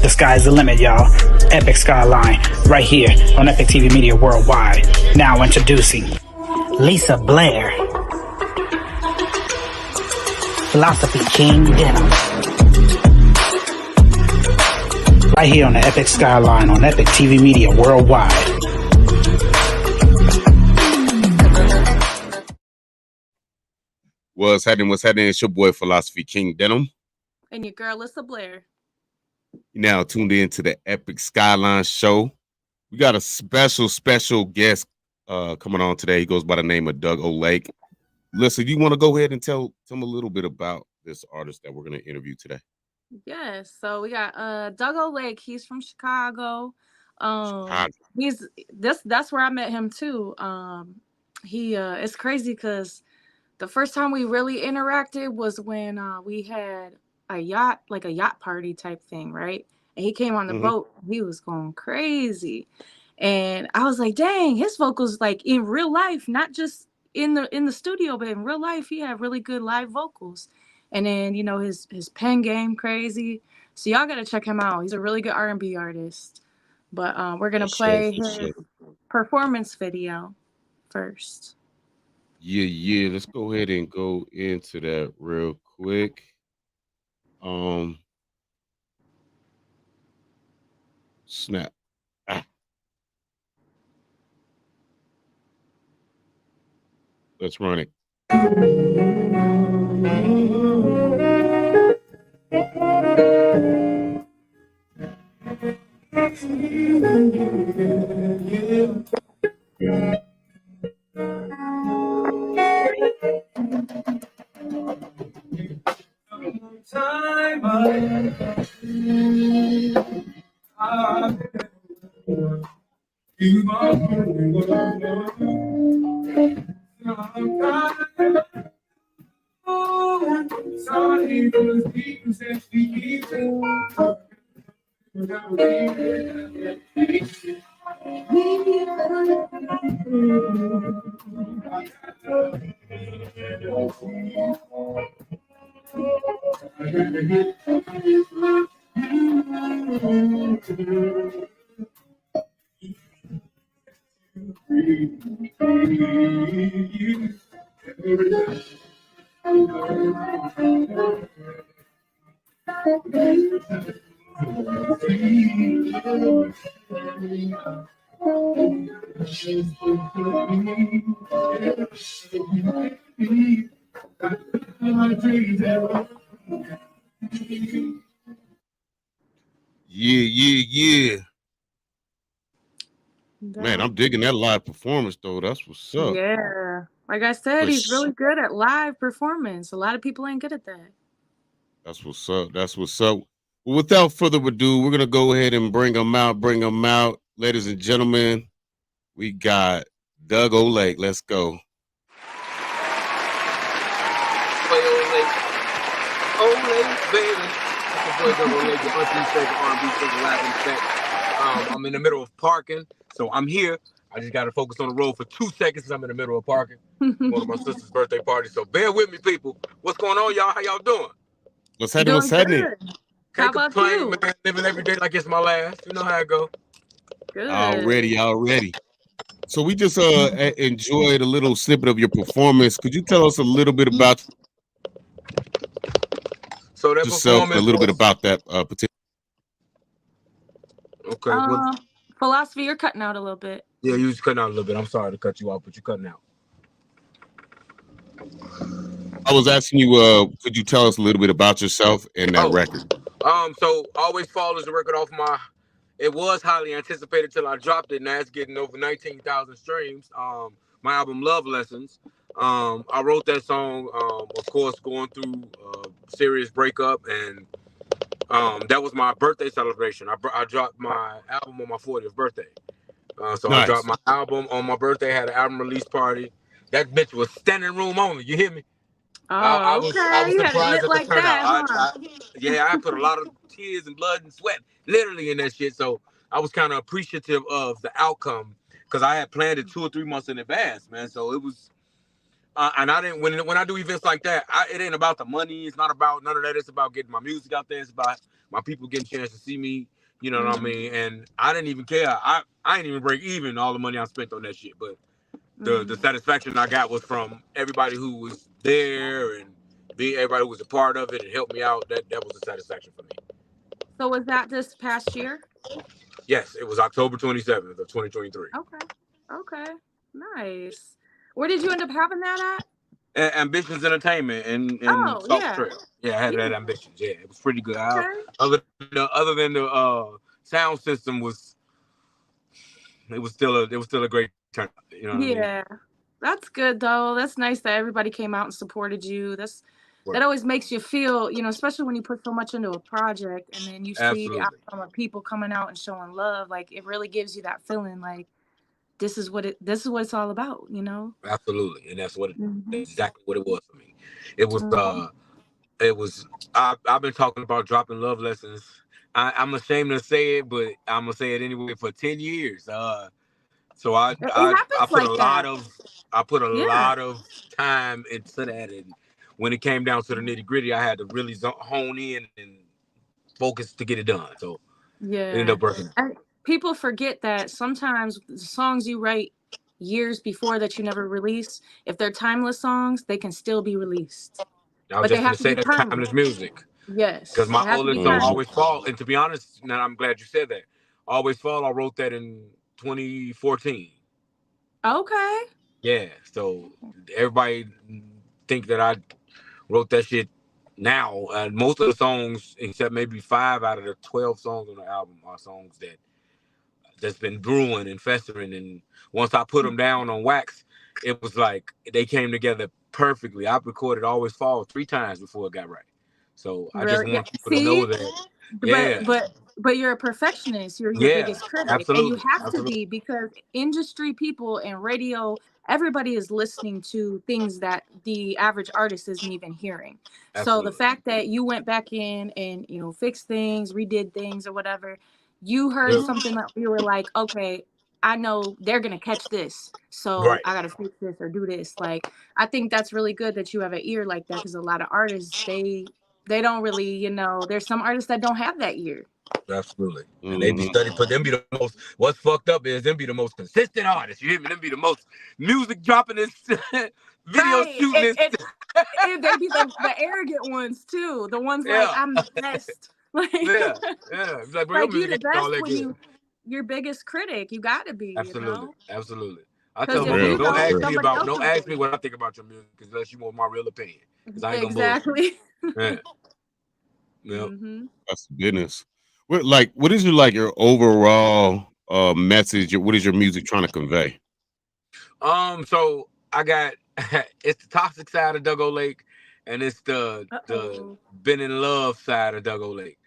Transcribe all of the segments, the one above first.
The sky's the limit, y'all. Epic Skyline, right here on Epic TV Media Worldwide. Now introducing Lisa Blair, Philosophy King Denim. Right here on the Epic Skyline on Epic TV Media Worldwide. What's happening? What's happening? It's your boy Philosophy King Denim. And your girl, Lisa Blair. You now tuned in to the Epic Skyline show. We got a special guest coming on today. He goes by the name of Doug O'Lake. Listen, you want to go ahead and tell them a little bit about this artist that we're going to interview today? Yes. So we got Doug O'Lake. He's from Chicago. Chicago. That's where I met him too. It's crazy because the first time we really interacted was when we had a yacht party type thing, right? And he came on the boat. He was going crazy, and I was like, "Dang, his vocals like in real life, not just in the studio, but in real life, he had really good live vocals." And then his pen game crazy. So y'all gotta check him out. He's a really good R&B artist. But we're gonna play his performance video first. Yeah. Let's go ahead and go into that real quick. Snap. Let's run it. Yeah. Man, I'm digging that live performance though. That's what's up. Yeah. Like I said, he's really good at live performance. A lot of people ain't good at that. That's what's up. Well, without further ado, we're gonna go ahead and bring him out. Ladies and gentlemen, we got Doug O'Lake. Let's go. O'Lake, baby. That's your boy Doug O'Lake, your unfiltered R&B singer, live in effect. I'm in the middle of parking, so I'm here. I just got to focus on the road for 2 seconds. I'm in the middle of parking. Going to my sister's birthday party, so bear with me, people. What's going on, y'all? How y'all doing? What's happening? How about you? Man, living every day like it's my last. You know how it go. Good. Already. So we just enjoyed a little snippet of your performance. Could you tell us a little bit about yourself, a little bit about that particular? Okay. Philosophy, you're cutting out a little bit. Yeah, you was cutting out a little bit. I'm sorry to cut you off, but you're cutting out. I was asking you, could you tell us a little bit about yourself and that record? So Always Fall is a record off it was highly anticipated till I dropped it. Now it's getting over 19,000 streams. My album Love Lessons. I wrote that song, of course, going through a serious breakup, and that was my birthday celebration. I dropped my album on my 40th birthday. So nice. I dropped my album on my birthday, had an album release party. That bitch was standing room only. You hear me? I was surprised at the turnout. I put a lot of tears and blood and sweat literally in that shit. So I was kind of appreciative of the outcome because I had planned it 2 or 3 months in advance, man. So it was, and I didn't, when I do events like that, it ain't about the money. It's not about none of that. It's about getting my music out there. It's about my people getting a chance to see me You know what I mean? And I didn't even care. I didn't even break even all the money I spent on that shit. But the satisfaction I got was from everybody who was there and everybody who was a part of it and helped me out. That was a satisfaction for me. So was that this past year? Yes, it was October 27th of 2023. Okay. Nice. Where did you end up having that at? Ambitions Entertainment in Salt Trail. Yeah, I had that Ambitions. Yeah, it was pretty good. Okay. Other than the sound system it was still a great turnout. You know what I mean? That's good though. That's nice that everybody came out and supported you. That always makes you feel, especially when you put so much into a project and then you see the outcome of people coming out and showing love. Like it really gives you that feeling like this is what it's all about, Absolutely. And that's exactly what it was for me. It was I've been talking about dropping love lessons. I'm ashamed to say it, but I'm gonna say it anyway for 10 years. So I put a lot of time into that, and when it came down to the nitty gritty, I had to really hone in and focus to get it done. So it ended up working. And people forget that sometimes the songs you write years before that you never release, if they're timeless songs, they can still be released. But they have to say that's timeless music. Yes. Because my oldest song, Always Fall, and to be honest, now I'm glad you said that. Always Fall, I wrote that in 2014. Okay. Yeah. So everybody think that I wrote that shit now. Most of the songs, except maybe 5 out of the 12 songs on the album, are songs that's been brewing and festering. And once I put them down on wax, it was like they came together perfectly. I recorded Always Fall 3 times before it got right. So I just want people to know that. Yeah. But you're a perfectionist. You're your biggest critic. Absolutely. And you have to be, because industry people and radio, everybody is listening to things that the average artist isn't even hearing. Absolutely. So the fact that you went back in and, fixed things, redid things or whatever, you heard something that you were like, okay, I know they're going to catch this. So I got to fix this or do this. Like, I think that's really good that you have an ear like that, because a lot of artists, they don't really, there's some artists that don't have that ear. Absolutely. And they be studying, but them be the most, what's fucked up is them be the most consistent artists. You hear me? Them be the most music dropping this, video shooting this. They be the arrogant ones too. The ones like, I'm the best. Like, like you're the best when your biggest critic. You got to be. Absolutely. I tell them, don't ask me what I think about your music, unless you want my real opinion. Because I ain't gonna bullshit. Yeah. That's goodness. What is your overall message? What is your music trying to convey? So I got it's the toxic side of Doug O Lake, and it's the been in love side of Doug O Lake.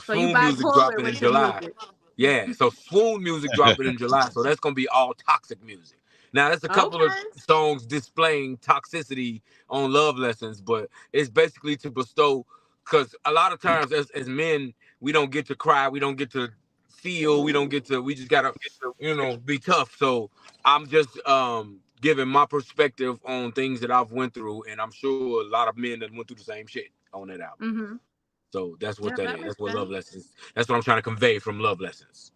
Swoon music dropping in July. Yeah, so Swoon music dropping in July. So that's gonna be all toxic music. Now there's a couple of songs displaying toxicity on love lessons, but it's basically to bestow, because a lot of times as men, we don't get to cry, we don't get to feel, we just gotta be tough. So I'm just giving my perspective on things that I've went through, and I'm sure a lot of men that went through the same shit on that album. So that's what that is. That's what love lessons. That's what I'm trying to convey from love lessons.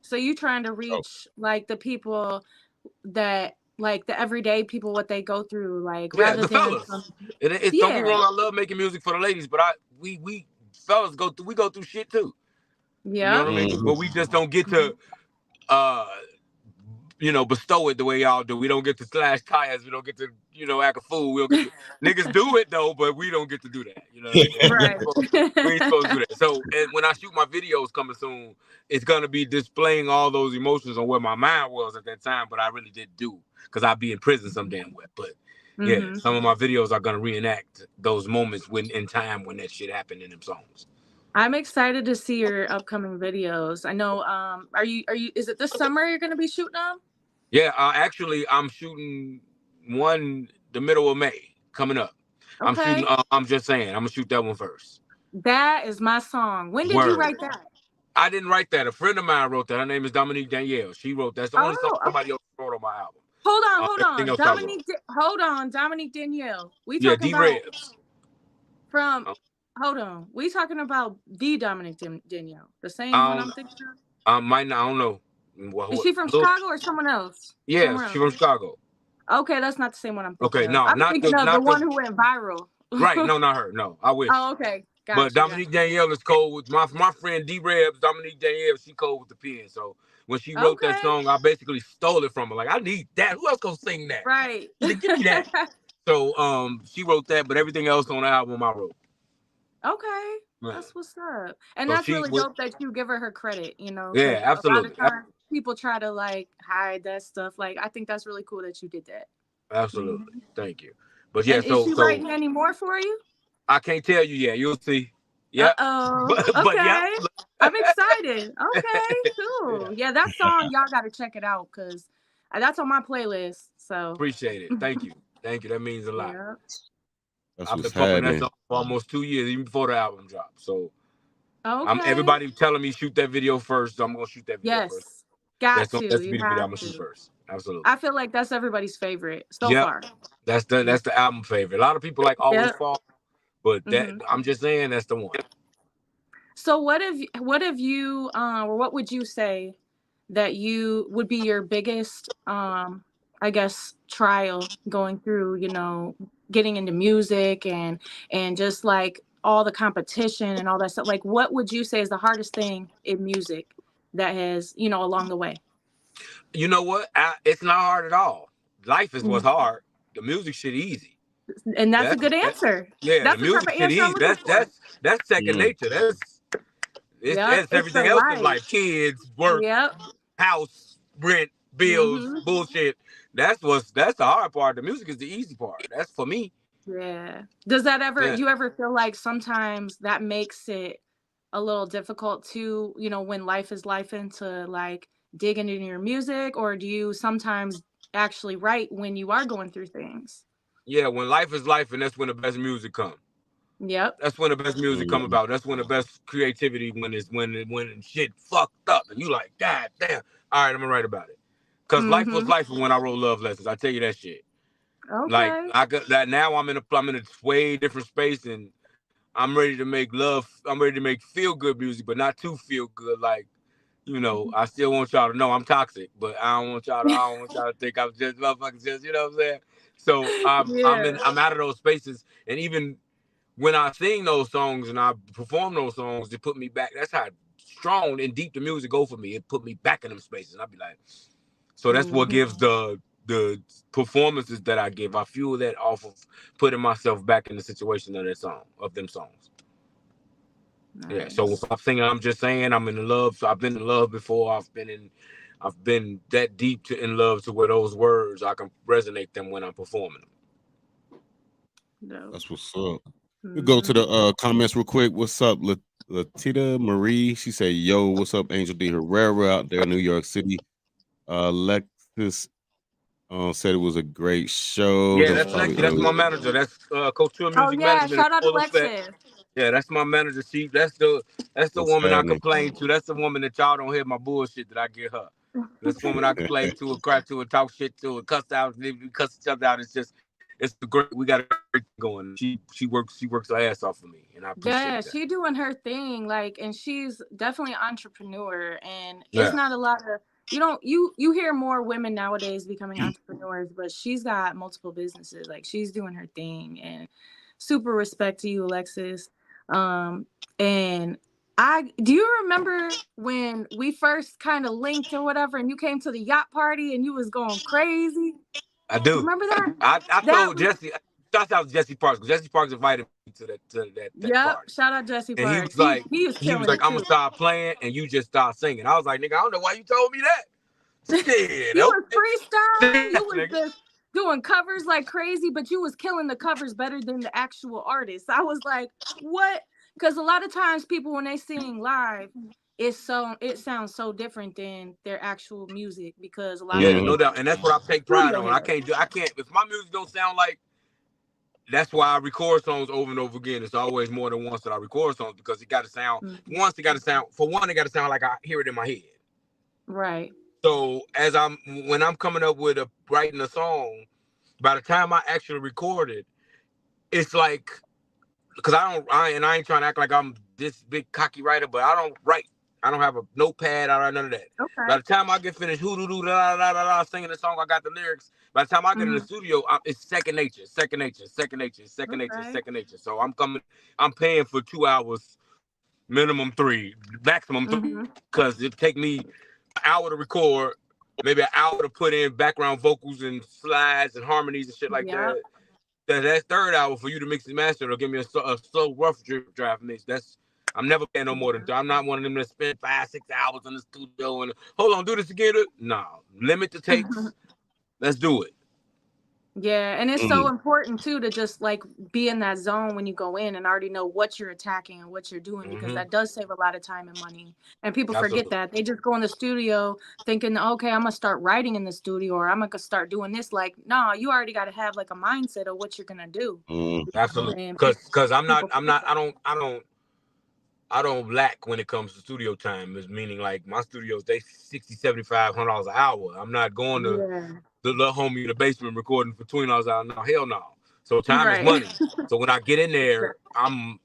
So you trying to reach like the people that, like the everyday people, what they go through, like rather the than fellas. Don't get me wrong, I love making music for the ladies, but we fellas go through shit too. Yeah. You know what I mean? But we just don't get to bestow it the way y'all do. We don't get to slash tires. We don't get to, act a fool. We don't get to, niggas do it though, but we don't get to do that. You know what I mean? We ain't supposed to do that. So, and when I shoot my videos coming soon, it's gonna be displaying all those emotions on where my mind was at that time, but I really didn't do, because I'd be in prison some damn way. But yeah, some of my videos are gonna reenact those moments when that shit happened in them songs. I'm excited to see your upcoming videos. I know. Are you? Is it this summer you're gonna be shooting them? Yeah, actually, I'm shooting one the middle of May coming up. Okay. I'm shooting. I'm just saying, I'm gonna shoot that one first. That is my song. When did you write that? I didn't write that. A friend of mine wrote that. Her name is Dominique Danielle. She wrote that. That's the only song somebody else wrote on my album. Hold on. Dominique Danielle. We talking about D-Rebs. from Hold on. We talking about the Dominic Danielle, the same one I I'm don't, thinking of? I don't know. Is she from Look, Chicago or someone else? yeah, Somewhere she else. from Chicago. Okay, that's not the same one I'm thinking Okay, of. no, I'm not thinking of the not the one who went viral. right. No, not her. No, I wish. Oh, okay. But Got you. Dominique Danielle is cold with my friend D Rebs. Dominique Danielle, she cold with the pen. So when she wrote that Okay. song, I basically stole it from her. Like, I need that. Who else gonna sing that? Right. She's like, give me that. So she wrote that, but everything else on the album I wrote. Okay. Yeah. That's what's up. And So that's she really was, dope that you give her credit, because yeah, a lot absolutely. of times people try to like hide that stuff. Like, I think that's really cool that you did that. Absolutely. Mhm. Thank you. But yeah, And is she so writing any more for you? I can't tell you yet. You'll see. Yep. Uh-oh. But yeah. Okay. I'm excited. Okay, cool. Yeah. Yeah, that song, y'all got to check it out because that's on my playlist. So, Appreciate it. Thank you. Thank you. That means a lot. yeah. That's I've been what's pumping that happening. song for almost 2 years, even before the album dropped. So I'm Okay. everybody telling me shoot that video first, so I'm gonna shoot that video first. Yes. Got That's to. the You video I'm have gonna shoot to. first. Absolutely. I feel like that's everybody's favorite so Yep. far. That's the album favorite. A lot of people like Always Yep. Fall, but that Mhm. I'm just saying that's the one. So what have you or what would you say that you would be your biggest I guess trial going through, getting into music and just like all the competition and all that stuff. Like what would you say is the hardest thing in music that has, along the way? You know what? It's not hard at all. Life is what's Mhm. hard. The music shit easy. And that's a good answer. Yeah, the That's the type music of shit answer I'm easy. looking for. That's second Mm. nature. Yep. It's It's the everything else in life. life. Kids, work, Yep. house, rent, bills, Mhm. bullshit. That's the hard part. The music is the easy part. That's for me. Yeah. Does that ever, Yeah. do you ever feel like sometimes that makes it a little difficult to, when life is life into like dig into your music, or do you sometimes actually write when you are going through things? Yeah, when life is life, and that's when the best music comes. Yep. That's when the best music come about. That's when the best creativity when shit fucked up and you like, God damn. All right, I'm gonna write about it. Cause life was Mm-hmm. life when I wrote Love Lessons. I tell you that shit. Like Okay. I got that now. I'm in a way different space, and I'm ready to make love. I'm ready to make feel good music, but not too feel good. Like, I still want y'all to know I'm toxic, but I don't want y'all to think I'm just motherfuckers. Just you know what I'm saying. So Yeah. I'm out of those spaces, and even when I sing those songs and I perform those songs, it put me back. That's how strong and deep the music go for me. It put me back in them spaces. I'll be like, so that's what gives the performances that I give. I fuel that off of putting myself back in the situation of them songs. Nice. Yeah. So if I'm singing, I'm just saying I'm in love. So I've been in love before. I've been that deep in love to where those words I can resonate them when I'm performing them. No. That's what's up. We go to the comments real quick. What's up, Latita Marie? She said, "Yo, what's up, Angel D Herrera out there in New York City." Alexis said it was a great show. Yeah, That was that's Lexi. That's my manager. That's Couture Oh Music yeah, Management. shout out to Full effect. Alexis. Yeah, that's my manager. That's the woman I complain to. That's the woman that y'all don't hear my bullshit that I get her. That's the woman I complain to, cry to, talk shit to, cuss out, cuss each other out. It's the great. We got a great thing going. She works her ass off for me, and I appreciate Yeah, that. she doing her thing, like, and she's definitely an entrepreneur, and Yeah. it's not a lot of you hear more women nowadays becoming entrepreneurs, but she's got multiple businesses. Like, she's doing her thing, and super respect to you, Alexis. And do you remember when we first kind of linked or whatever, and you came to the yacht party and you was going crazy? I do. Remember that? I told Jesse. Shout out to Jesse Parks, because Jesse Parks invited me to that Yep. party. Shout out Jesse And Parks. he was like, I'm gonna start playing, and you just start singing. I was like, nigga, I don't know why you told me that. Shit, you was freestyling. You was just doing covers like crazy, but you was killing the covers better than the actual artists. I was like, what? Because a lot of times people, when they sing live, it sounds so different than their actual music, because a lot of no doubt, and that's what I take pride on. I can't if my music don't sound like. That's why I record songs over and over again. It's always more than once that I record songs, because it got to sound. Once it got to sound. For one, it got to sound like I hear it in my head. Right. So when I'm coming up with writing a song, by the time I actually record it, it's like because I ain't trying to act like I'm this big cocky writer, but I don't write. I don't have a notepad. I don't have none of that. Okay. By the time I get finished singing the song, I got the lyrics. By the time I get in the studio, it's second nature. So I'm paying for 2 hours, minimum 3, maximum 3, because it take me an hour to record, maybe an hour to put in background vocals and slides and harmonies and shit like that. That third hour for you to mix and master, it'll give me a slow rough draft mix. I'm never paying no more than. I'm not one of them that spend 5-6 hours in the studio and hold on, do this again. No, limit the takes. Let's do it. Yeah, and it's so important too to just like be in that zone when you go in and already know what you're attacking and what you're doing, because that does save a lot of time and money. And people forget that. They just go in the studio thinking, okay, I'm gonna start writing in the studio or I'm gonna start doing this. Like, no, you already got to have like a mindset of what you're gonna do. Absolutely, because I don't lack when it comes to studio time. Is meaning like my studios, they $60, $75, $100 an hour. I'm not going to the little homie in the basement recording for $20 an hour. No, hell no. So time is money. So when I get in there, I'm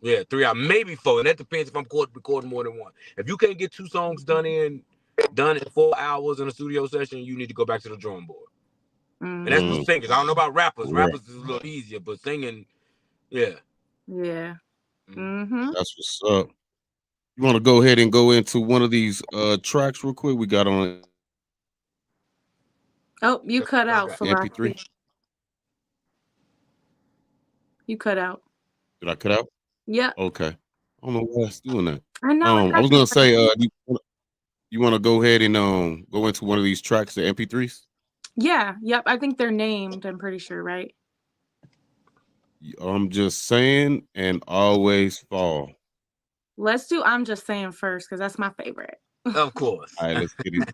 3 hours, maybe 4, and that depends if I'm recording more than one. If you can't get 2 songs done in 4 hours in a studio session, you need to go back to the drawing board. And that's for singers. I don't know about rappers. Rappers is a little easier, but singing, Yeah. That's what's up. You want to go ahead and go into one of these tracks real quick? We got on. Oh, you cut out for MP3. You cut out. Did I cut out? Yeah. Okay. I don't know why it's doing that. I know. I was gonna say, you want to go ahead and go into one of these tracks, the MP3s? Yeah. Yep. I think they're named. I'm pretty sure, right? I'm just saying, and always fall. Let's do I'm Just Saying first, because that's my favorite. Of course. All right, let's get it.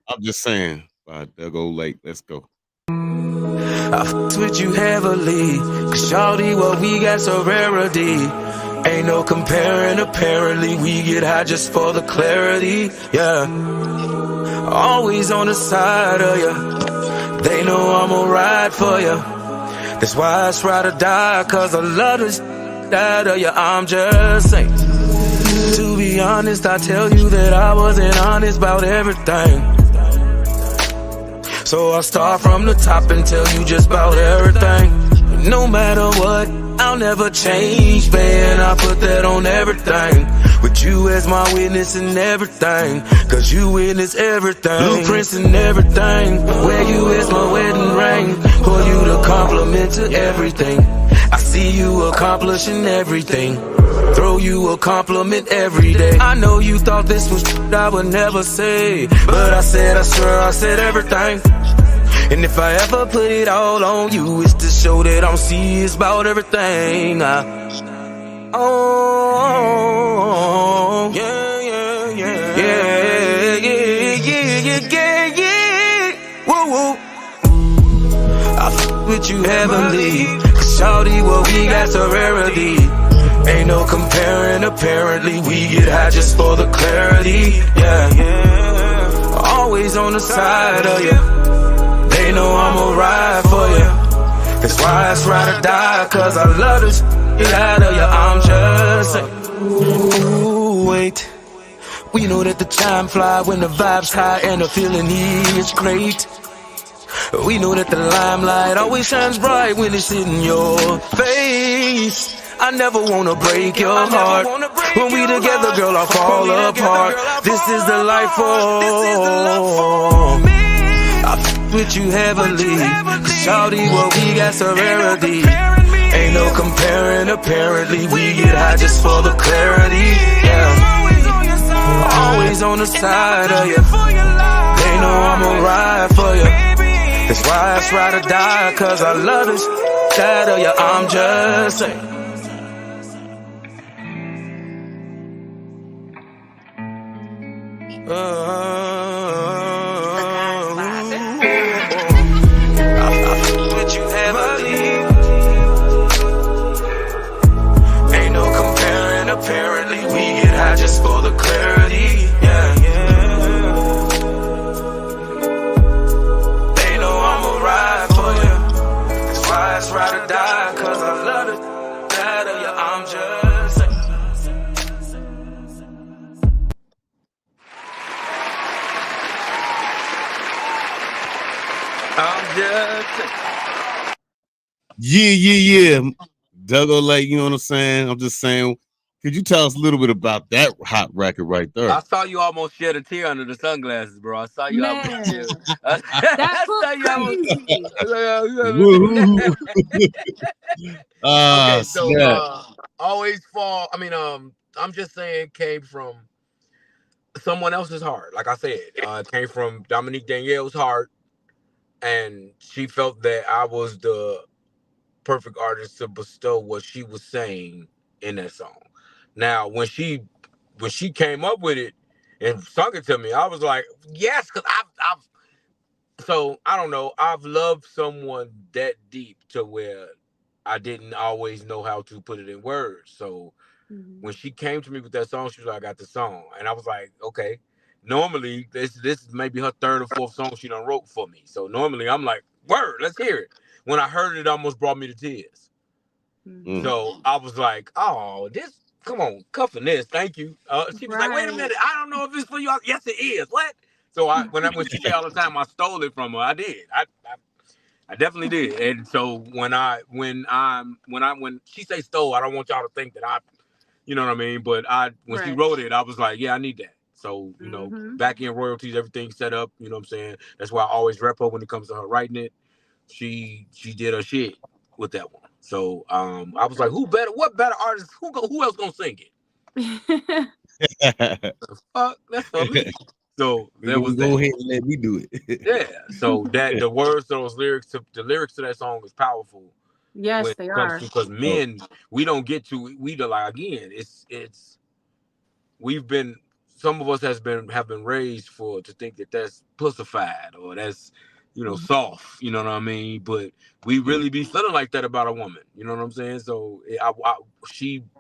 I'm Just Saying by Doug O. Lake. Let's go. I fucks with you heavily, cause shawty, what we got's a rarity. Ain't no comparing, apparently. We get high just for the clarity, yeah. Always on the side of ya. They know I'ma ride for ya. That's why it's ride or die, cause I love this out of ya. I'm just saying. To be honest, I tell you that I wasn't honest about everything. So I'll start from the top and tell you just about everything. No matter what, I'll never change, man. I put that on everything. With you as my witness and everything, cause you witness everything. Blueprints and everything. Where you is my wedding ring. For you to compliment to everything. I see you accomplishing everything. Throw you a compliment every day. I know you thought this was I would never say, but I swear I said everything. And if I ever put it all on you, it's to show that I'm serious about everything. Oh, yeah. Woo. I fuck with you heavily, cause shawty, what we got's a rarity. Ain't no comparing, apparently. We get high just for the clarity, yeah. Always on the side of you. They know I'ma ride for you. That's why it's ride or die, cause I love this out of you. I'm just saying. Ooh, wait. We know that the time fly when the vibe's high and the feeling is great. We know that the limelight always shines bright when it's in your face. I never wanna break your heart. When we together, girl, I'll fall apart. This is the life for me. I fuck with you heavily, cause shawty, what we got's a rarity. Ain't no comparing, apparently. We get high just for the clarity, yeah. Always on the side of you. They know I'ma ride for you. That's why it's ride or die, cause I love this side of you. I'm just saying. Apparently, we get high just for the clarity, yeah. They know I'ma ride for you. That's why it's ride or die, cause I love it. Yeah. Doug O'Lake, you know what I'm saying? I'm just saying, could you tell us a little bit about that hot record right there? I saw you almost shed a tear under the sunglasses, bro. I saw you Man, almost shed. that I book saw you almost. crazy. Okay, so Snap. always fall. I mean, I'm just saying, came from someone else's heart. Like I said, it came from Dominique Danielle's heart, and she felt that I was the perfect artist to bestow what she was saying in that song. Now, when she came up with it and sung it to me, I was like, yes, because I've so I don't know, I've loved someone that deep to where I didn't always know how to put it in words. So when she came to me with that song, she was like, I got the song. And I was like, okay. Normally, this is maybe her third or fourth song she done wrote for me. So normally I'm like, word, let's hear it. When I heard it, it almost brought me to tears. So I was like, oh, this, come on, cuffing this, thank you. She was like, wait a minute, I don't know if it's for you. Yes, it is. What? So when she say all the time I stole it from her, I did. I definitely did. And so when she say stole, I don't want y'all to think that I, you know what I mean? But when she wrote it, I was like, yeah, I need that. So, you know, back end royalties, everything set up, you know what I'm saying? That's why I always rep her when it comes to her writing it. She did her shit with that one. So I was like, what better artist, who else gonna sing it? Fuck, that's for me. So there was go that. ahead and let me do it. Yeah. So that the words to those lyrics, the lyrics to that song is powerful. Yes, they are. Because men, we don't get to, like, again, it's some of us have been raised to think that that's pussified or that's, you know, soft, you know what I mean? But we really be feeling like that about a woman, you know what I'm saying? So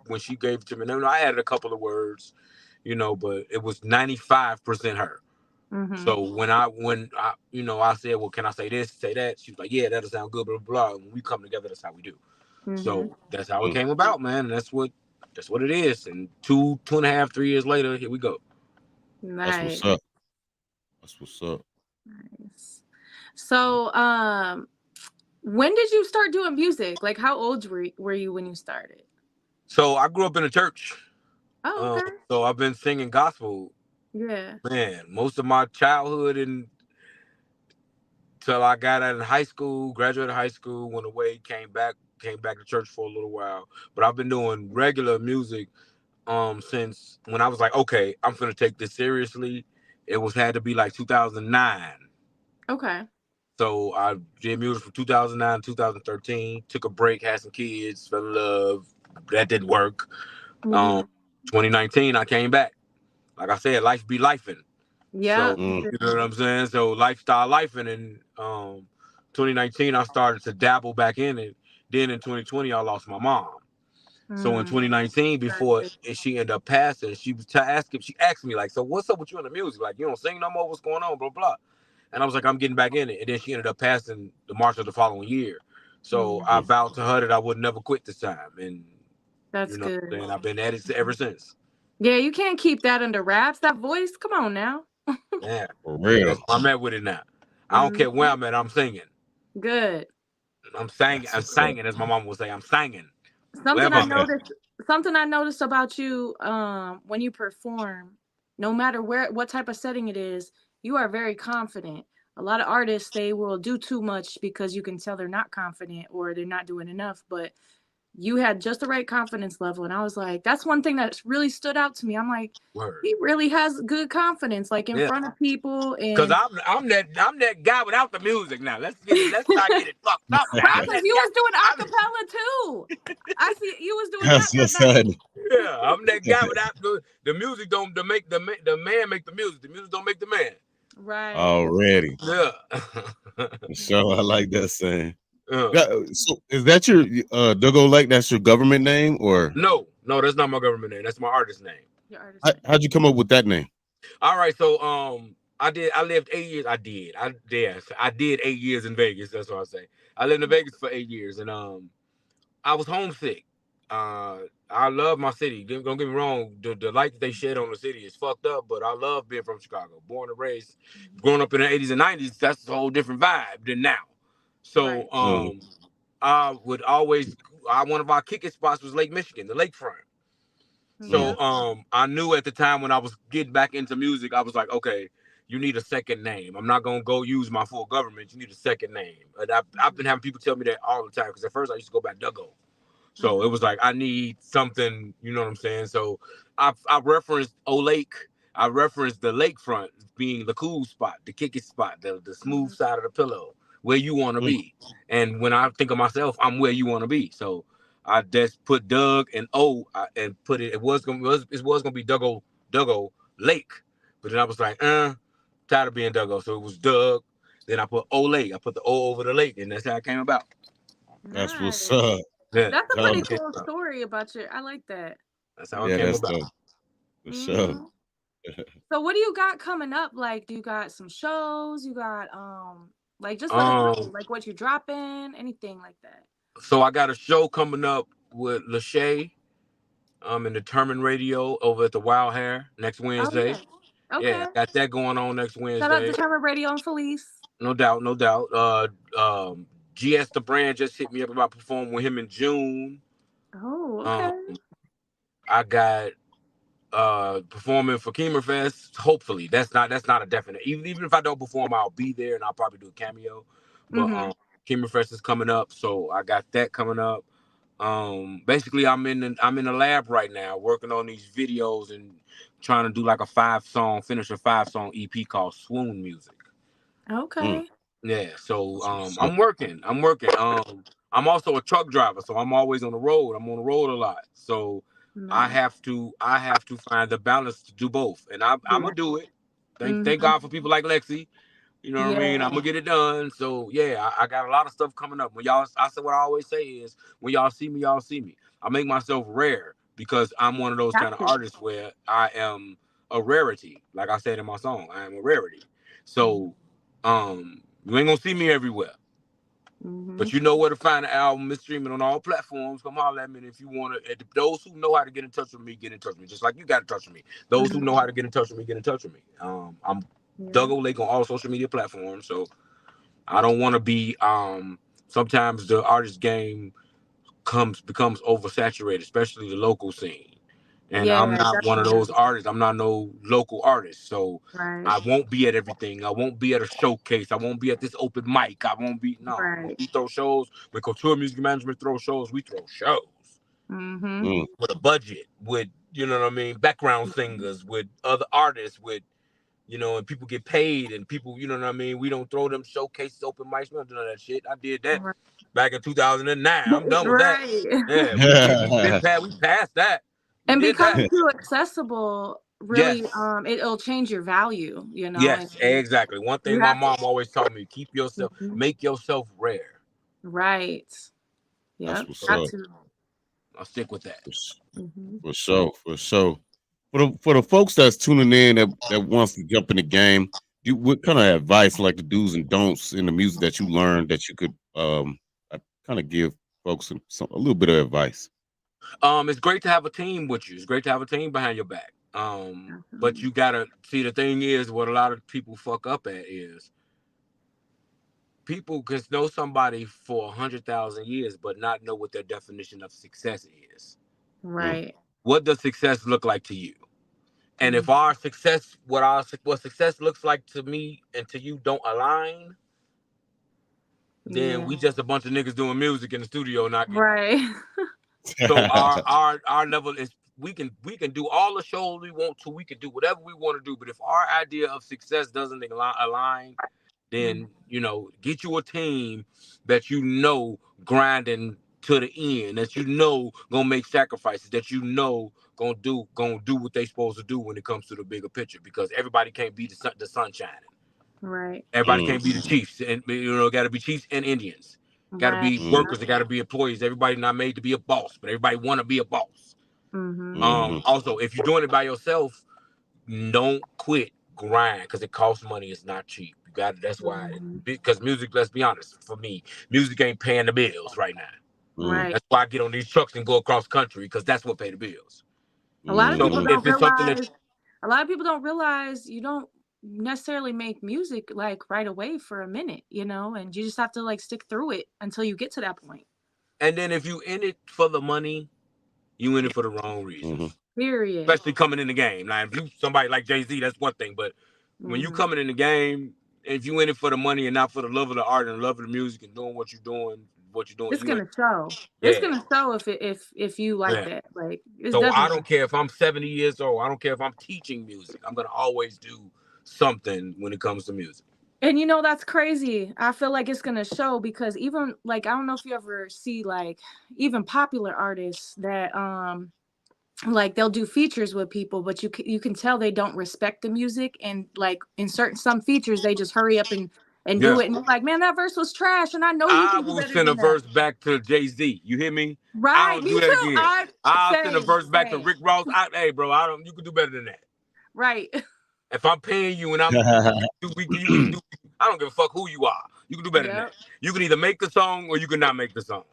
when she gave it to me, I added a couple of words, you know, but it was 95% her. So when I said, well, can I say this, say that? She was like, yeah, that'll sound good, blah, blah, blah. When we come together, that's how we do. So that's how it came about, man. And that's what it is. And 2.5, 3 years later, here we go. Nice. That's what's up. Nice. So, when did you start doing music? Like, how old were you when you started? So I grew up in a church. Oh, okay. So I've been singing gospel. Yeah. Man, most of my childhood till I got out of high school, graduated high school, went away, came back to church for a little while. But I've been doing regular music since when I was like, okay, I'm gonna take this seriously. It had to be like 2009. Okay. So I did music from 2009 to 2013. Took a break, had some kids, fell in love. That didn't work. 2019, I came back. Like I said, life be lifing. Yeah. So, you know what I'm saying? So lifestyle lifing. And 2019, I started to dabble back in it. Then in 2020, I lost my mom. So in 2019, before she ended up passing, she was she asked me, like, so what's up with you in the music? Like, you don't sing no more? What's going on? Blah, blah. And I was like, I'm getting back in it. And then she ended up passing the March of the following year. So I vowed to her that I would never quit this time. And that's good. And I've been at it ever since. Yeah, you can't keep that under wraps. That voice, come on now. Yeah, for real. I'm at with it now. I don't care where I'm at. I'm singing. Good. I'm singing. I'm singing, as my mom would say. I'm singing. Something I noticed about you when you perform, no matter what type of setting it is, you are very confident. A lot of artists, they will do too much because you can tell they're not confident or they're not doing enough, but you had just the right confidence level. And I was like, that's one thing that really stood out to me. I'm like, he really has good confidence, like in front of people. Because I'm that guy without the music now. Let's not get it fucked up. Because you was doing acapella too. I see you was doing acapella. Yeah, I'm that guy without the music. The man make the music. The music don't make the man. Right. Already. Yeah. So I like that saying. So is that your Doug O'Lake? That's your government name, or no? That's not my government name. That's my artist name. Your artist name. How'd you come up with that name? All right, so I lived 8 years. I did 8 years in Vegas. That's what I say. I lived in Vegas for 8 years, and I was homesick. I love my city. Don't get me wrong. The light that they shed on the city is fucked up, but I love being from Chicago. Born and raised, growing up in the 80s and 90s. That's a whole different vibe than now. So Right. I would always one of our kicking spots was Lake Michigan, the lakefront. Yeah. So I knew at the time when I was getting back into music, I was like, okay, you need a second name. I'm not gonna go use my full government. You need a second name. And I've been having people tell me that all the time because at first I used to go by Duggo. So it was like I need something, you know what I'm saying? So I referenced Lake. I referenced the lakefront being the cool spot, the kick it spot, the smooth side of the pillow, where you want to be. And when I think of myself, I'm where you want to be. So I just put Doug and and put it. It was gonna be Duggo Lake, but then I was like, tired of being Duggo. So it was Doug. Then I put Lake. I put the O over the lake, and that's how it came about. That's what's Nice. up. Yeah, That's a Dope. pretty cool story about you. I like that. that's how it Yeah, came that's about. dope. For sure. Mhm. So what do you got coming up? Like, do you got some shows? You got like just let us know, like what you dropping, anything like that. So I got a show coming up with Lachey, in Determined Radio over at the Wild Hair next Wednesday. Oh, yeah. Okay. Yeah, I got that going on next Shout out Wednesday. Determined Radio and Felice. No doubt, no doubt. GS the brand just hit me up about performing with him in June. Oh, okay. I got performing for Keemer Fest. Hopefully, that's not a definite. Even if I don't perform, I'll be there and I'll probably do a cameo. But Keemer Fest is coming up, so I got that coming up. Basically, I'm in the lab right now working on these videos and trying to do like finish a 5-song EP called Swoon Music. Okay. Yeah, so I'm working. I'm also a truck driver, so I'm always on the road. I'm on the road a lot. So I have to find the balance to do both. And I'm gonna do it. Thank God for people like Lexi. You know what I mean? I'm gonna get it done. So yeah, I got a lot of stuff coming up. I said what I always say is when y'all see me, y'all see me. I make myself rare because I'm one of those kind of artists where I am a rarity. Like I said in my song, I am a rarity. So you ain't gonna see me everywhere. But you know where to find the album. It's streaming on all platforms. Come holler at me if you want to. Those who know how to get in touch with me, get in touch with me. Just like you got in touch with me. Those who know how to get in touch with me, get in touch with me. I'm Duggo Lake on all social media platforms. So I don't want to be. Sometimes the artist game becomes oversaturated, especially the local scene. And I'm not one of those artists. I'm not no local artist. So I won't be at everything. I won't be at a showcase. I won't be at this open mic. I won't be, we throw shows. When Couture Music Management throw shows, we throw shows. With a budget, with, you know what I mean, background singers, with other artists, with, you know, and people get paid and people, you know what I mean? We don't throw them showcases, open mics. We don't do none of that shit. I did that back in 2009. I'm done with that. Yeah, we passed that. And becoming too accessible, really, it'll change your value, you know? Yes, exactly. One thing my mom always taught me, make yourself rare. Right. Yeah. I'll stick with that. For sure. For the folks that's tuning in that wants to jump in the game, what kind of advice, like the do's and don'ts in the music that you learned that you could kind of give folks a little bit of advice? It's great to have a team with you. It's great to have a team behind your back. But you gotta see, the thing is, what a lot of people fuck up at is people can know somebody for 100,000 years, but not know what their definition of success is. Right. What does success look like to you? And if our success, what success looks like to me and to you don't align, then we just a bunch of niggas doing music in the studio, not right. So our level is we can do all the shows we want to, we can do whatever we want to do, but if our idea of success doesn't align, then you know, get you a team that you know grinding to the end, that you know gonna make sacrifices, that you know gonna do what they supposed to do when it comes to the bigger picture, because everybody can't be the sun shining. Right. Everybody can't be the chiefs, and you know, gotta be chiefs and Indians. Got to be workers. They got to be employees. Everybody not made to be a boss, but everybody want to be a boss. Also, if you're doing it by yourself, don't quit. Grind, because it costs money. It's not cheap. You got it. That's why. Because music, let's be honest, for me, music ain't paying the bills right now. Right. That's why I get on these trucks and go across country, because that's what pay the bills. A lot of people don't realize. A lot of people don't realize you necessarily make music like right away for a minute, you know, and you just have to like stick through it until you get to that point. And then if you in it for the money, you in it for the wrong reasons. Period. Especially coming in the game. Now, if you somebody like Jay-Z, that's one thing. But when you coming in the game, if you in it for the money and not for the love of the art and love of the music and doing what you're doing, it's gonna show. Yeah. It's gonna show if you like that. Like, so I don't care if I'm 70 years old. I don't care if I'm teaching music. I'm gonna always do something when it comes to music. And you know, that's crazy. I feel like it's gonna show because even like I don't know if you ever see like even popular artists that like they'll do features with people, but you can tell they don't respect the music, and like in some features they just hurry up and do it, and you're like, man, that verse was trash, and I know you can do better. I will send a verse back to Jay-Z. You hear me? Right. I'll do that again. I'll send a verse back to Rick Ross. Hey, bro, you can do better than that. Right. If I'm paying you and I'm I don't give a fuck who you are. You can do better than that. You can either make the song or you can not make the song.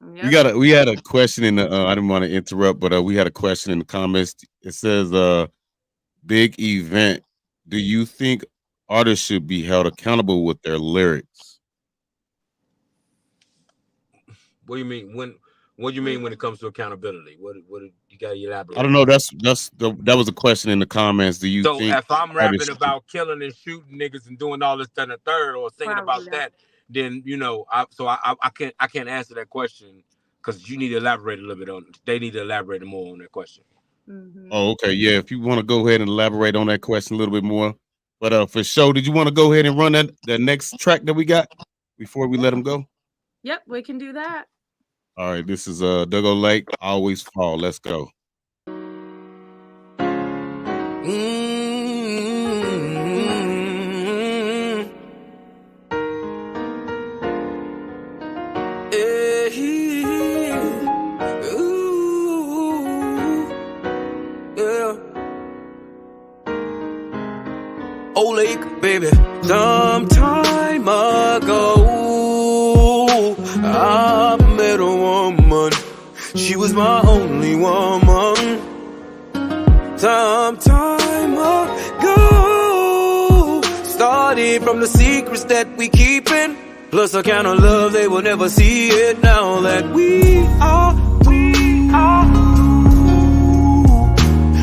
We had a question in the I didn't want to interrupt, but we had a question in the comments. It says big event. Do you think artists should be held accountable with their lyrics? What do you mean? What do you mean when it comes to accountability? What you got to elaborate? I don't know. That was a question in the comments. Do you think if I'm rapping about killing and shooting niggas and doing all this, that, and the third, or singing about that, then you know, I can't answer that question because you need to elaborate a little bit on it. They need to elaborate more on that question. Oh, okay, yeah. If you want to go ahead and elaborate on that question a little bit more, but for sure, did you want to go ahead and run the next track that we got before we let them go? Yep, we can do that. All right, this is Doug O Lake, Always Fall. Let's go. O Lake, baby. Some time ago, I met a woman. She was my only woman. Some time ago, started from the secrets that we keepin', plus a kind of love they will never see it. Now that we are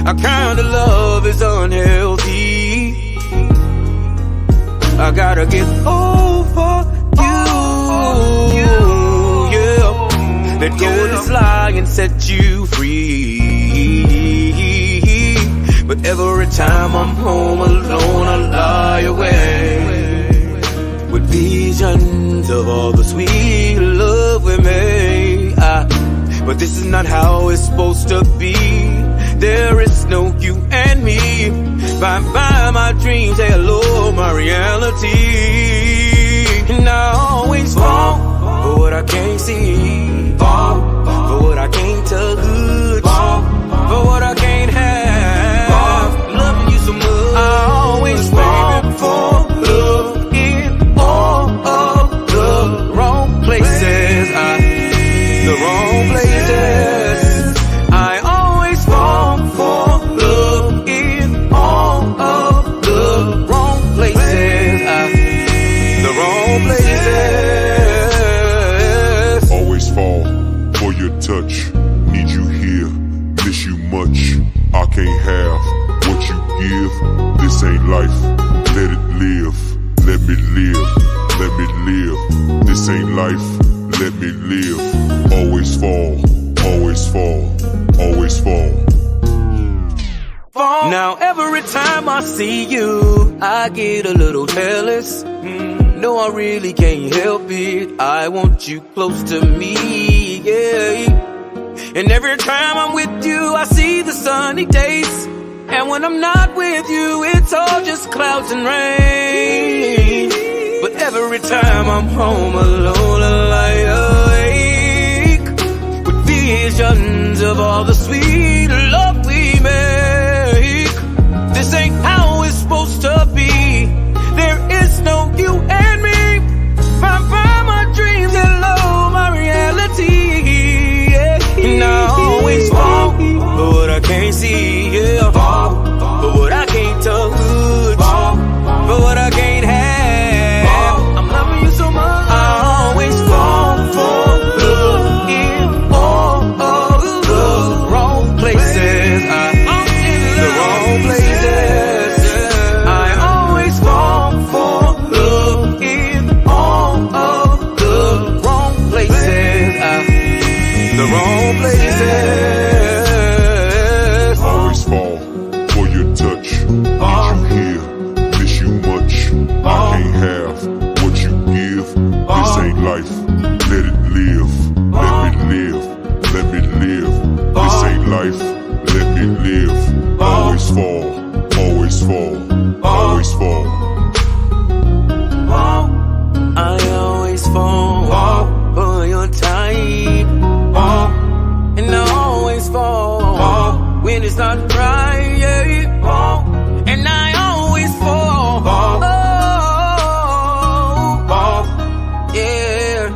our kind of love is unhealthy. I gotta get over you, yeah. Let go of this lie and set you free. But every time I'm home alone, I lie away with visions of all the sweet love we made. But this is not how it's supposed to be. There is no you and me. Bye-bye my dreams, say hello my reality. And I always fall for what I can't see, fall for what I can't touch, fall for what I can't have. Loving you so much, I always fall for love in all of the wrong places. The wrong places. I always fall for love in all of the wrong places. The wrong places. Always fall for your touch. Need you here, miss you much. I can't have what you give. This ain't life. Let it live. Let me live. Let me live. This ain't life. Let me live. Always fall. Always fall. Always fall. Now every time I see you, I get a little jealous. No, I really can't help it. I want you close to me, yeah. And every time I'm with you, I see the sunny days. And when I'm not with you, it's all just clouds and rain. But every time I'm home alone, I lie awake with visions of all the sweet love we make. This ain't how it's supposed to be. There is no you and me. Bye-bye my dreams, hello my reality, yeah. And I always fall for what I can't see, yeah. Fall for what I can't when it's not right, yeah. Oh, and I always fall. Oh, oh, yeah.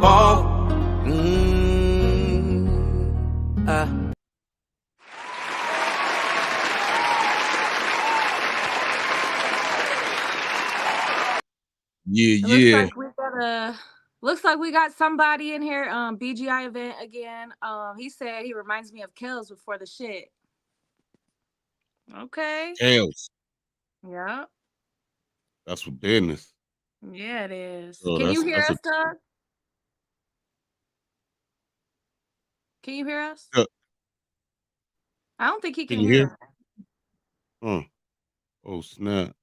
Oh, Yeah. Looks like we got somebody in here. BGI event again. He said he reminds me of Kills before the shit. Okay. Tails. Yeah. That's what business. Yeah, it is. Oh, Can you hear that's us, Doug? Can you hear us? I don't think he can hear us. Oh, snap.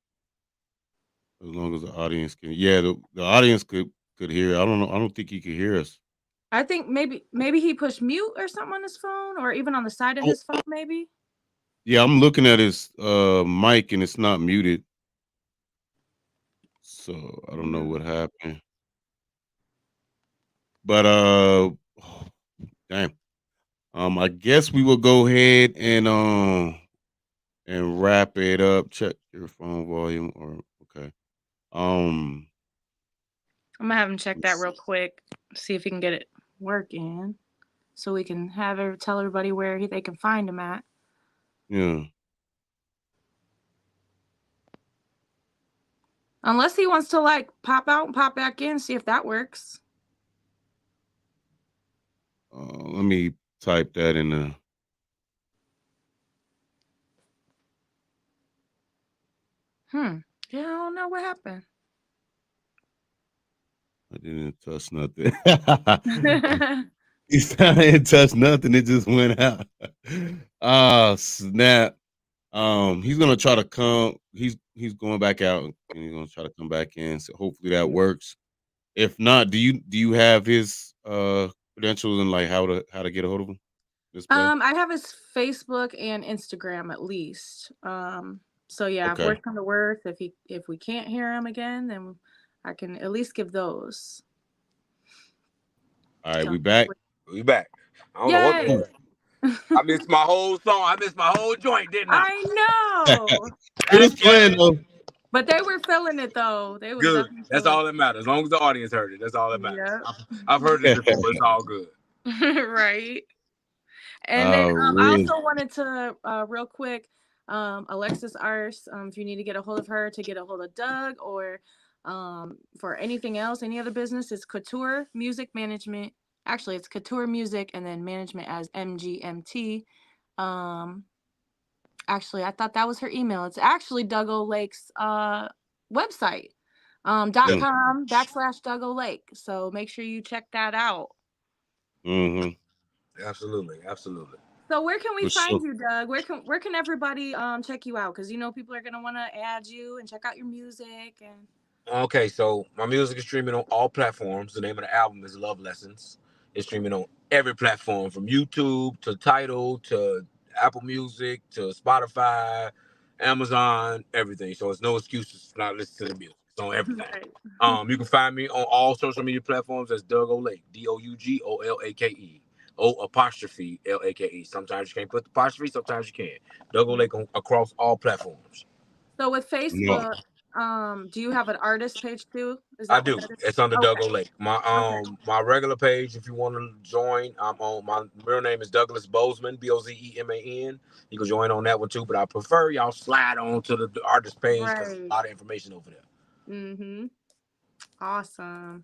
As long as the audience can, the audience could hear. I don't know. I don't think he could hear us. I think maybe he pushed mute or something on his phone, or even on the side of his phone, maybe. Yeah, I'm looking at his mic and it's not muted. So I don't know what happened. But damn. I guess we will go ahead and wrap it up. Check your phone volume okay. I'm gonna have him check that real quick, see if he can get it working, so we can tell everybody where they can find him at. Yeah. Unless he wants to like pop out and pop back in, see if that works. Let me type that in the. Yeah, I don't know what happened. I didn't touch nothing. I didn't touch nothing. It just went out. Snap. He's gonna try to come. He's going back out and he's gonna try to come back in. So hopefully that works. If not, do you have his credentials and like how to get a hold of him? I have his Facebook and Instagram at least. So yeah, okay. If worse come to worse, if we can't hear him again, then I can at least give those. All right, we back. We back. I don't know what. I missed my whole song. I missed my whole joint, didn't I? I know. It was playing though. But they were feeling it though. They were good. That's all that matters. As long as the audience heard it, that's all that matters. Yep. I've heard it before. It's all good. Right. And then I also wanted to real quick, Alexis Ars, if you need to get a hold of her to get a hold of Doug or for anything else, any other business, it's Couture Music Management. Actually, it's Couture Music and then management as MGMT. Actually, I thought that was her email. It's actually Doug O Lake's website, .com/Doug O Lake. So make sure you check that out. Absolutely. So where can we find you, Doug? Where can everybody check you out? Because people are gonna want to add you and check out your music and. Okay, so my music is streaming on all platforms. The name of the album is Love Lessons. It's streaming on every platform, from YouTube to Tidal to Apple Music to Spotify, Amazon, everything. So it's no excuses not listen to the music. It's on everything. Right. You can find me on all social media platforms as Doug O Lake, DOUGOLAKE, O''Lake. Sometimes you can't put the apostrophe, sometimes you can. Doug O Lake across all platforms. So with Facebook. Do you have an artist page too? I do. It's under Doug O Lake. My regular page, if you want to join, I'm on. My real name is Douglas Bozeman, BOZEMAN. You can join on that one too, but I prefer y'all slide on to the artist page because there's a lot of information over there. Awesome.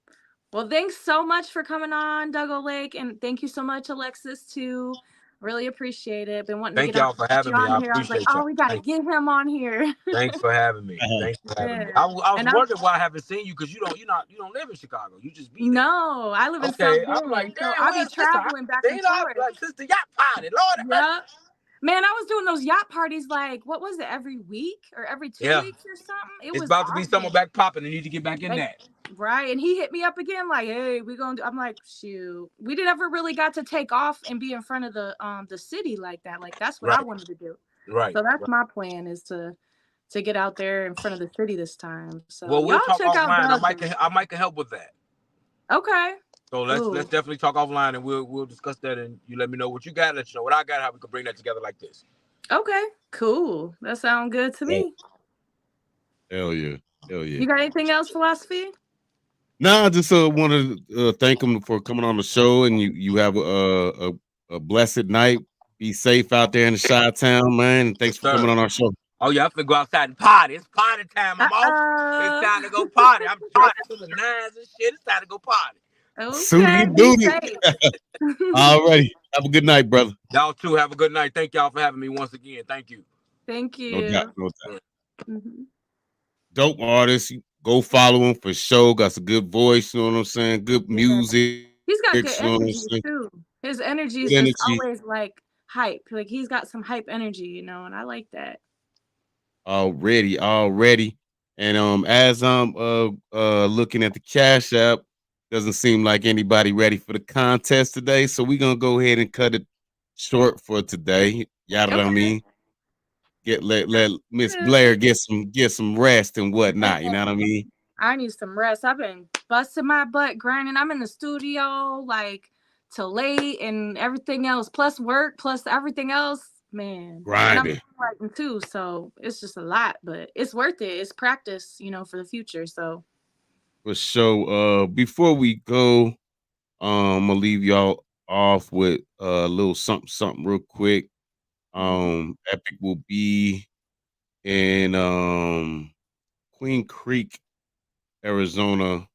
Well, thanks so much for coming on, Doug O Lake, and thank you so much, Alexis, too. Really appreciate it. Been wanting to get y'all for having me. I appreciate I was like, we gotta get him on here. Thanks for having me. Thanks for having me. I was wondering why I haven't seen you because you don't live in Chicago. You just be there. No, I live in South Bend. I'm like, so I'll be traveling back and forth. Like, sister yacht party, Lord. Yeah. Man, I was doing those yacht parties like, what was it, every week or every 2 weeks or something? It's about to be summer back popping. You need to get back in that. Right. And he hit me up again like, hey, we're going to do. I'm like, shoot. We never really got to take off and be in front of the city like that. Like, that's what I wanted to do. Right. So that's my plan is to get out there in front of the city this time. So well, we'll talk offline. I might can help with that. Okay. So let's Ooh. definitely talk offline, and we'll discuss that, and you let me know what you got, let you know what I got, how we can bring that together like this. Okay, cool. That sounds good to me. Hell yeah. Hell yeah. You got anything else, Philosophy? No, I just want to thank him for coming on the show, and you have a blessed night. Be safe out there in the Chi-Town, man. And thanks for coming on our show. Oh yeah, I'm finna go outside and party. It's party time. I'm off. It's time to go party. I'm dressed to the nines and shit. It's time to go party. Okay, Alrighty. Have a good night, brother. Y'all too. Have a good night. Thank y'all for having me once again. Thank you. Thank you. No doubt. No doubt. Mm-hmm. Dope artist. Go follow him for sure. Got some good voice. You know what I'm saying? Good music. He's got good You know what I'm energy saying? too. His energy is Good just energy. always like hype. Like he's got some hype energy, you know, and I like that. Already. And as I'm looking at the Cash App, doesn't seem like anybody ready for the contest today. So we're gonna go ahead and cut it short for today. You know what I mean? Let Miss Blair get some rest and whatnot. You know what I mean? I need some rest. I've been busting my butt grinding. I'm in the studio like till late and everything else, plus work, plus everything else. Man, grinding. And I'm writing too, so it's just a lot, but it's worth it. It's practice, you know, for the future. So for sure. Before we go, I'm gonna leave y'all off with a little something real quick. Epic will be in Queen Creek, Arizona.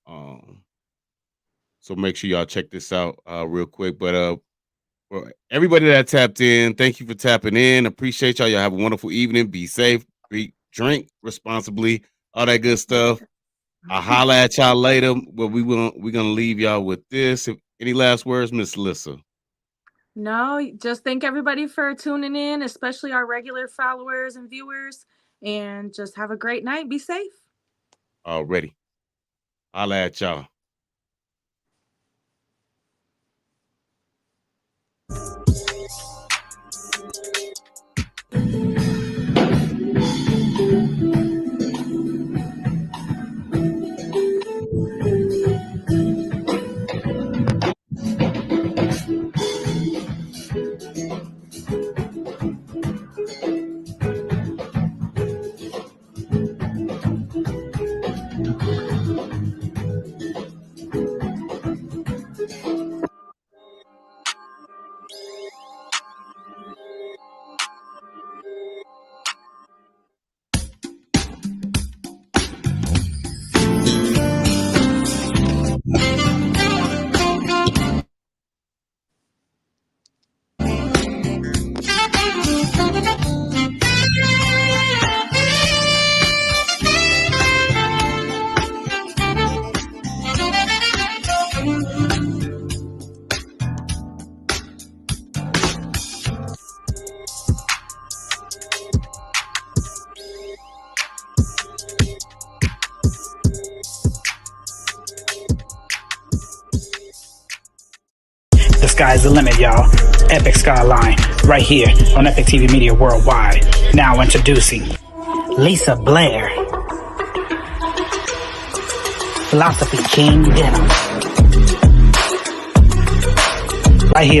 So make sure y'all check this out real quick. But for everybody that tapped in, thank you for tapping in. Appreciate y'all. Y'all have a wonderful evening. Be safe, drink responsibly, all that good stuff. I'll holler at y'all later, but we're gonna leave y'all with this. Any last words, Miss Lissa? No, just thank everybody for tuning in, especially our regular followers and viewers, and just have a great night. Be safe. Already. Holla at y'all. The sky's the limit, y'all. Epic Skyline, right here on Epic TV Media Worldwide. Now introducing Lisa Blair, Philosophy King Denim, right here on